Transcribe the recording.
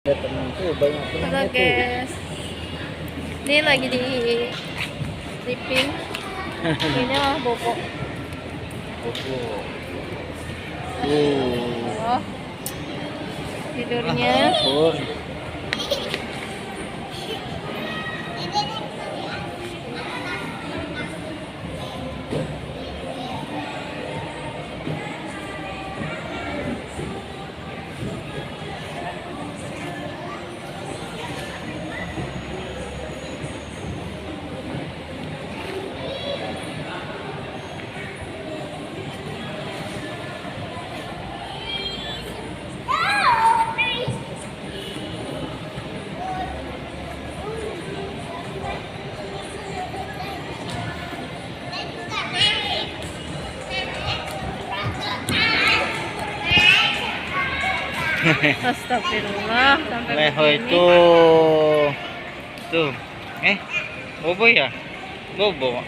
Ada teman tuh banyak Halo temannya tuh. guys, ini lagi di sleeping. Ini lah bobo. Bobo. Oh, tidurnya. Ampun. Astagfirullah, sampai Leho begini. itu tuh. Bobo ya? Bobo.